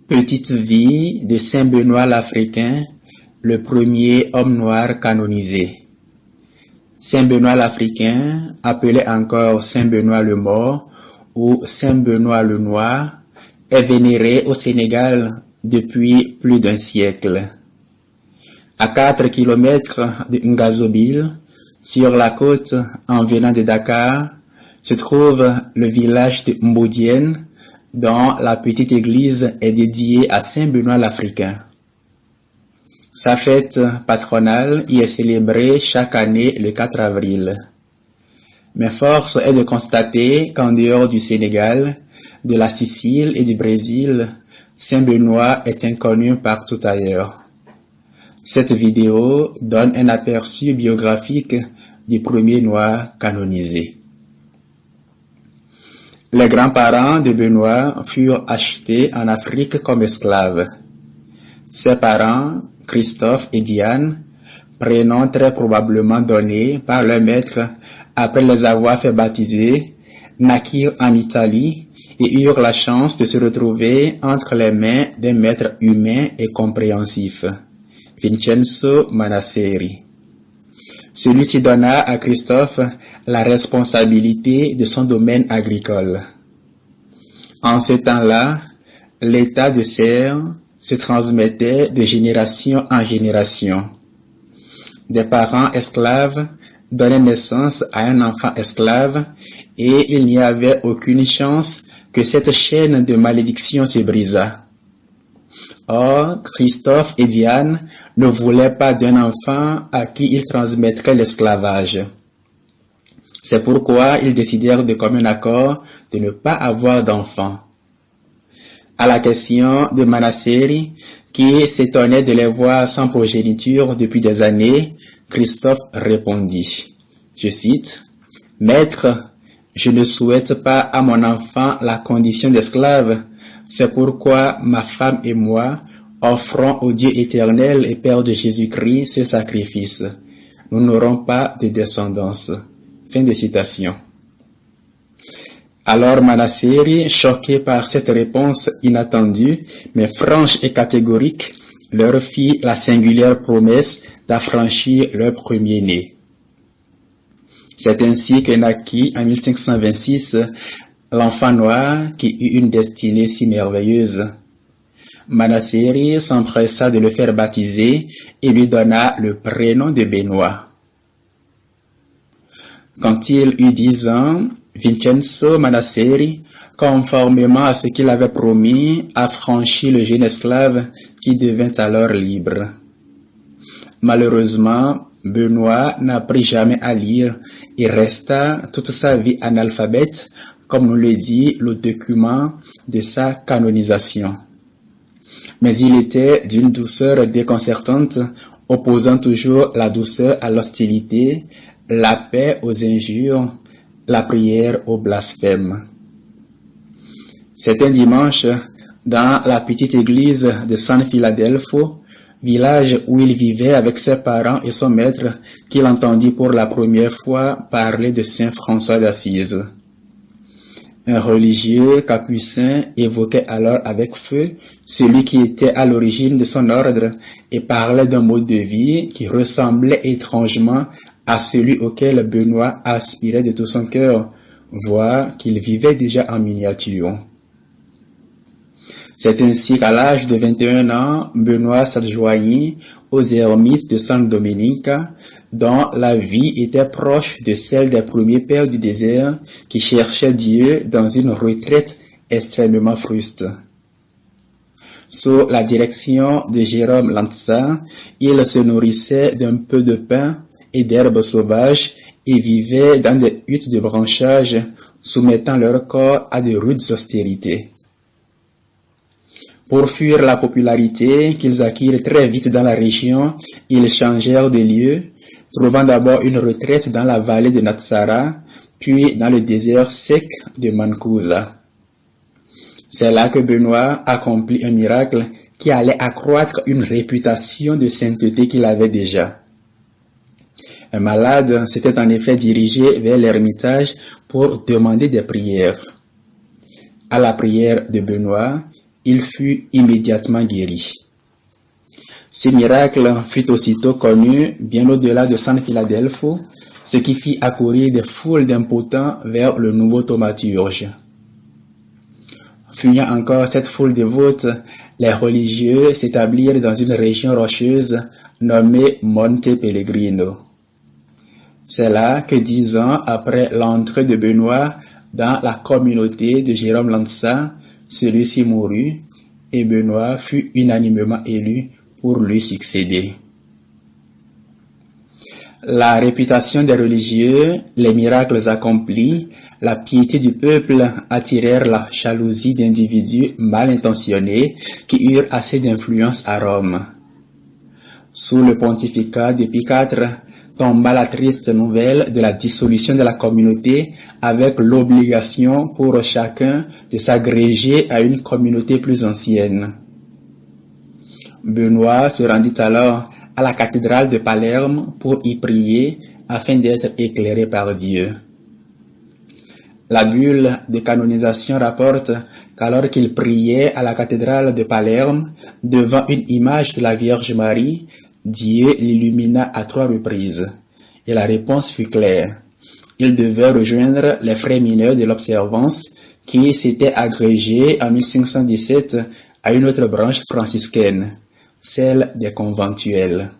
Petite vie de Saint Benoît l'Africain, le premier homme noir canonisé. Saint Benoît l'Africain, appelé encore Saint Benoît le Mort ou Saint Benoît le Noir, est vénéré au Sénégal depuis plus d'un siècle. À 4 kilomètres de Ngazobil, sur la côte en venant de Dakar, se trouve le village de Mbodiène, dont la petite église est dédiée à Saint Benoît l'Africain. Sa fête patronale y est célébrée chaque année le 4 avril. Mais force est de constater qu'en dehors du Sénégal, de la Sicile et du Brésil, Saint Benoît est inconnu partout ailleurs. Cette vidéo donne un aperçu biographique du premier noir canonisé. Les grands-parents de Benoît furent achetés en Afrique comme esclaves. Ses parents, Christophe et Diane, prénoms très probablement donnés par leur maître après les avoir fait baptiser, naquirent en Italie et eurent la chance de se retrouver entre les mains d'un maître humain et compréhensif, Vincenzo Manasseri. Celui-ci donna à Christophe la responsabilité de son domaine agricole. En ce temps-là, l'état de serre se transmettait de génération en génération. Des parents esclaves donnaient naissance à un enfant esclave et il n'y avait aucune chance que cette chaîne de malédiction se brisât. Or, Christophe et Diane ne voulaient pas d'un enfant à qui ils transmettraient l'esclavage. C'est pourquoi ils décidèrent de commun accord de ne pas avoir d'enfants. À la question de Manasseri, qui s'étonnait de les voir sans progéniture depuis des années, Christophe répondit, je cite, « Maître, je ne souhaite pas à mon enfant la condition d'esclave. C'est pourquoi ma femme et moi offrons au Dieu éternel et Père de Jésus-Christ ce sacrifice. Nous n'aurons pas de descendance. » Fin de citation. Alors Manasseri, choqué par cette réponse inattendue, mais franche et catégorique, leur fit la singulière promesse d'affranchir leur premier-né. C'est ainsi que naquit en 1526 l'enfant noir qui eut une destinée si merveilleuse. Manasseri s'empressa de le faire baptiser et lui donna le prénom de Benoît. Quand il eut 10 ans, Vincenzo Manasseri, conformément à ce qu'il avait promis, affranchit le jeune esclave qui devint alors libre. Malheureusement, Benoît n'apprit jamais à lire et resta toute sa vie analphabète, comme nous le dit le document de sa canonisation. Mais il était d'une douceur déconcertante, opposant toujours la douceur à l'hostilité, la paix aux injures, la prière au blasphème. C'est un dimanche, dans la petite église de San Filadelfo, village où il vivait avec ses parents et son maître, qu'il entendit pour la première fois parler de Saint François d'Assise. Un religieux capucin évoquait alors avec feu celui qui était à l'origine de son ordre et parlait d'un mode de vie qui ressemblait étrangement à celui auquel Benoît aspirait de tout son cœur, voire qu'il vivait déjà en miniature. C'est ainsi qu'à l'âge de 21 ans, Benoît s'adjoignit aux ermites de San Domenica, dont la vie était proche de celle des premiers pères du désert qui cherchaient Dieu dans une retraite extrêmement fruste. Sous la direction de Jérôme Lantsa, il se nourrissait d'un peu de pain et d'herbes sauvages et vivaient dans des huttes de branchage, soumettant leur corps à de rudes austérités. Pour fuir la popularité qu'ils acquirent très vite dans la région, ils changèrent de lieu, trouvant d'abord une retraite dans la vallée de Natsara, puis dans le désert sec de Mancusa. C'est là que Benoît accomplit un miracle qui allait accroître une réputation de sainteté qu'il avait déjà. Un malade s'était en effet dirigé vers l'ermitage pour demander des prières. À la prière de Benoît, il fut immédiatement guéri. Ce miracle fut aussitôt connu bien au-delà de San Philadelphio, ce qui fit accourir des foules d'impotents vers le nouveau thaumaturge. Fuyant encore cette foule dévote, les religieux s'établirent dans une région rocheuse nommée Monte Pellegrino. C'est là que 10 ans après l'entrée de Benoît dans la communauté de Jérôme Lanza, celui-ci mourut et Benoît fut unanimement élu pour lui succéder. La réputation des religieux, les miracles accomplis, la piété du peuple attirèrent la jalousie d'individus mal intentionnés qui eurent assez d'influence à Rome. Sous le pontificat de Pie IV, tomba la triste nouvelle de la dissolution de la communauté avec l'obligation pour chacun de s'agréger à une communauté plus ancienne. Benoît se rendit alors à la cathédrale de Palerme pour y prier afin d'être éclairé par Dieu. La bulle de canonisation rapporte qu'alors qu'il priait à la cathédrale de Palerme devant une image de la Vierge Marie, Dieu l'illumina à 3 reprises. Et la réponse fut claire. Il devait rejoindre les frères mineurs de l'observance qui s'étaient agrégés en 1517 à une autre branche franciscaine, celle des conventuels.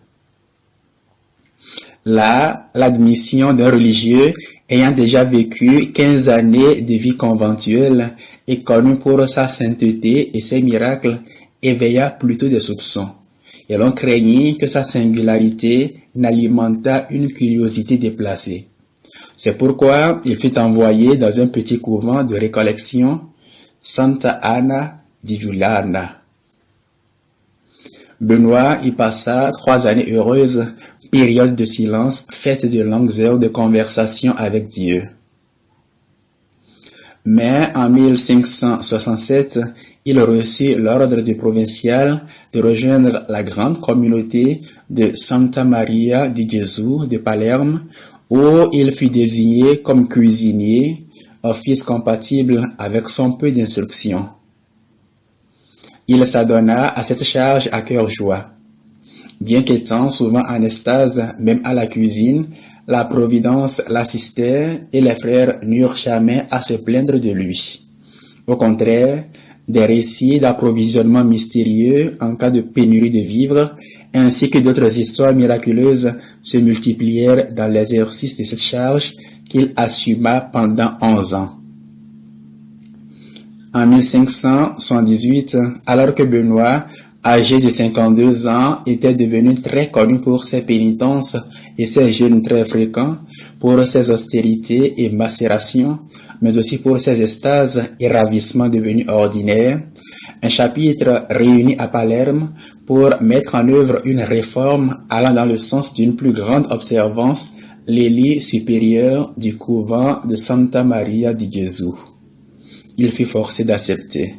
Là, l'admission d'un religieux ayant déjà vécu 15 années de vie conventuelle et connu pour sa sainteté et ses miracles éveilla plutôt des soupçons. Et l'on craignit que sa singularité n'alimentât une curiosité déplacée. C'est pourquoi il fut envoyé dans un petit couvent de récollection, Santa Anna di Giuliana. Benoît y passa 3 années heureuses, période de silence, faite de longues heures de conversation avec Dieu. Mais en 1567, il reçut l'ordre du provincial de rejoindre la grande communauté de Santa Maria di Gesù de Palerme, où il fut désigné comme cuisinier, office compatible avec son peu d'instruction. Il s'adonna à cette charge à cœur joie. Bien qu'étant souvent en extase, même à la cuisine, la Providence l'assistait et les frères n'eurent jamais à se plaindre de lui. Au contraire, des récits d'approvisionnement mystérieux en cas de pénurie de vivres, ainsi que d'autres histoires miraculeuses se multiplièrent dans l'exercice de cette charge qu'il assuma pendant 11 ans. En 1578, alors que Benoît, âgé de 52 ans, était devenu très connu pour ses pénitences et ses jeûnes très fréquents, pour ses austérités et macérations, mais aussi pour ses extases et ravissements devenus ordinaires, un chapitre réuni à Palerme pour mettre en œuvre une réforme allant dans le sens d'une plus grande observance l'élit supérieur du couvent de Santa Maria di Gesù. Il fut forcé d'accepter.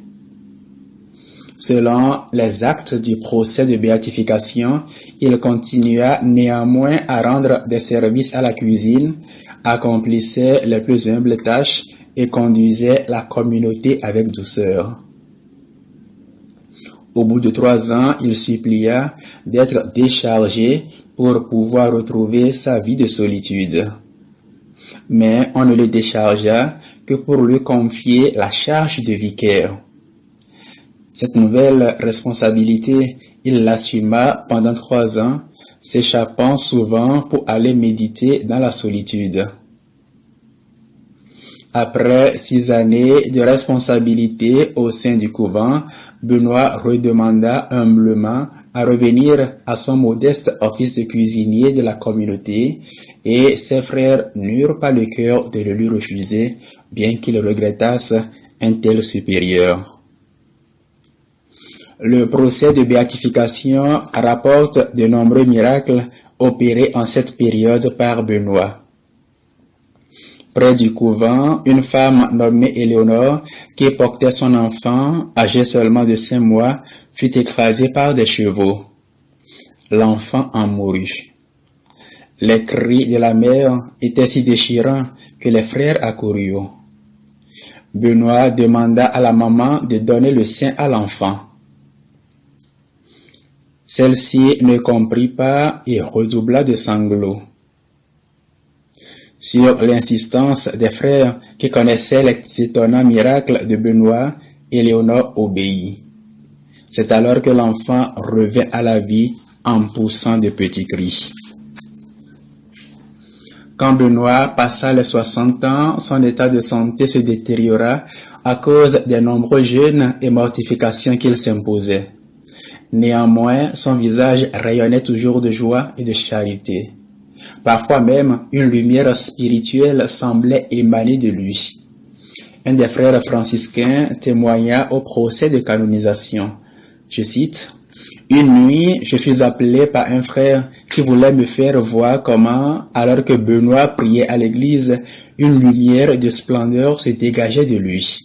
Selon les actes du procès de béatification, il continua néanmoins à rendre des services à la cuisine, accomplissait les plus humbles tâches et conduisait la communauté avec douceur. Au bout de 3 ans, il supplia d'être déchargé pour pouvoir retrouver sa vie de solitude. Mais on ne le déchargea que pour lui confier la charge de vicaire. Cette nouvelle responsabilité, il l'assuma pendant 3 ans, s'échappant souvent pour aller méditer dans la solitude. Après 6 années de responsabilité au sein du couvent, Benoît redemanda humblement à revenir à son modeste office de cuisinier de la communauté et ses frères n'eurent pas le cœur de le lui refuser, bien qu'ils regrettassent un tel supérieur. Le procès de béatification rapporte de nombreux miracles opérés en cette période par Benoît. Près du couvent, une femme nommée Éléonore, qui portait son enfant, âgé seulement de 5 mois, fut écrasée par des chevaux. L'enfant en mourut. Les cris de la mère étaient si déchirants que les frères accoururent. Benoît demanda à la maman de donner le sein à l'enfant. Celle-ci ne comprit pas et redoubla de sanglots. Sur l'insistance des frères qui connaissaient les étonnants miracles de Benoît, Éléonore obéit. C'est alors que l'enfant revint à la vie en poussant de petits cris. Quand Benoît passa les 60 ans, son état de santé se détériora à cause des nombreux jeûnes et mortifications qu'il s'imposait. Néanmoins, son visage rayonnait toujours de joie et de charité. Parfois même, une lumière spirituelle semblait émaner de lui. Un des frères franciscains témoigna au procès de canonisation. Je cite, « Une nuit, je fus appelé par un frère qui voulait me faire voir comment, alors que Benoît priait à l'église, une lumière de splendeur se dégageait de lui.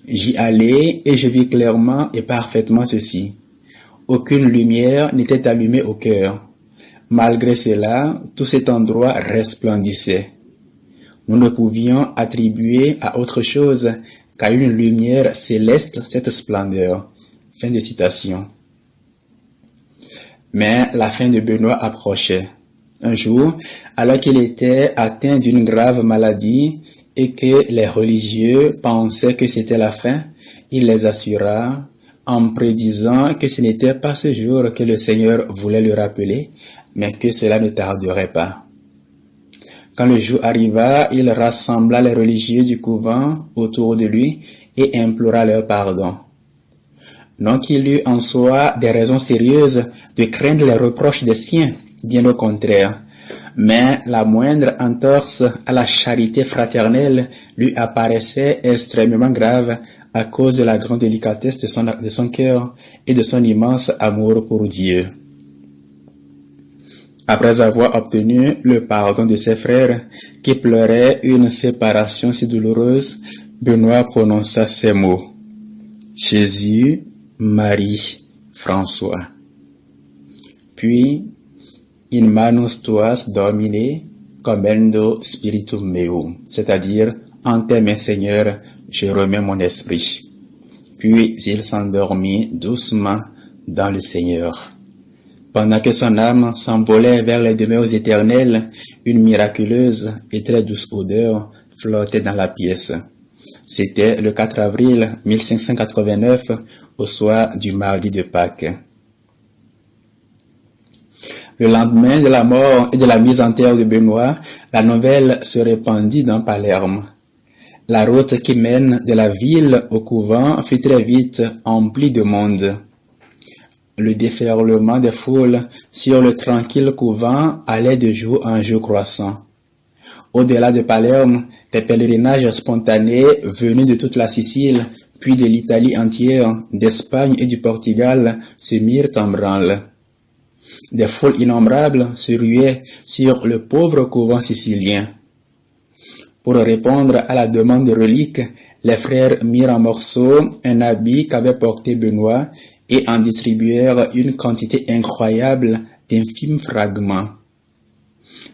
J'y allai et je vis clairement et parfaitement ceci. Aucune lumière n'était allumée au cœur. Malgré cela, tout cet endroit resplendissait. Nous ne pouvions attribuer à autre chose qu'à une lumière céleste cette splendeur. » Fin de citation. Mais la fin de Benoît approchait. Un jour, alors qu'il était atteint d'une grave maladie et que les religieux pensaient que c'était la fin, il les assura en prédisant que ce n'était pas ce jour que le Seigneur voulait le rappeler, mais que cela ne tarderait pas. Quand le jour arriva, il rassembla les religieux du couvent autour de lui et implora leur pardon. Non qu'il eût en soi des raisons sérieuses de craindre les reproches des siens, bien au contraire, mais la moindre entorse à la charité fraternelle lui apparaissait extrêmement grave à cause de la grande délicatesse de son cœur et de son immense amour pour Dieu. Après avoir obtenu le pardon de ses frères qui pleuraient une séparation si douloureuse, Benoît prononça ces mots. Jésus, Marie, François. Puis, in manus tuas Domine, commendo spiritum meum, c'est-à-dire, en tes mains, Seigneur, je remets mon esprit. Puis il s'endormit doucement dans le Seigneur. Pendant que son âme s'envolait vers les demeures éternelles, une miraculeuse et très douce odeur flottait dans la pièce. C'était le 4 avril 1589, au soir du mardi de Pâques. Le lendemain de la mort et de la mise en terre de Benoît, la nouvelle se répandit dans Palerme. La route qui mène de la ville au couvent fut très vite emplie de monde. Le déferlement des foules sur le tranquille couvent allait de jour en jour croissant. Au-delà de Palerme, des pèlerinages spontanés venus de toute la Sicile, puis de l'Italie entière, d'Espagne et du Portugal se mirent en branle. Des foules innombrables se ruaient sur le pauvre couvent sicilien. Pour répondre à la demande de reliques, les frères mirent en morceaux un habit qu'avait porté Benoît et en distribuèrent une quantité incroyable d'infimes fragments.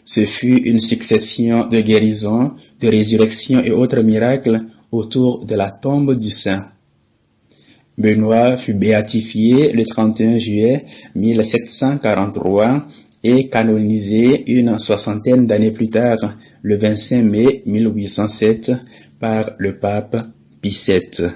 Ce fut une succession de guérisons, de résurrections et autres miracles autour de la tombe du saint. Benoît fut béatifié le 31 juillet 1743 et canonisé une soixantaine d'années plus tard, le 25 mai 1807, par le pape Pie VII.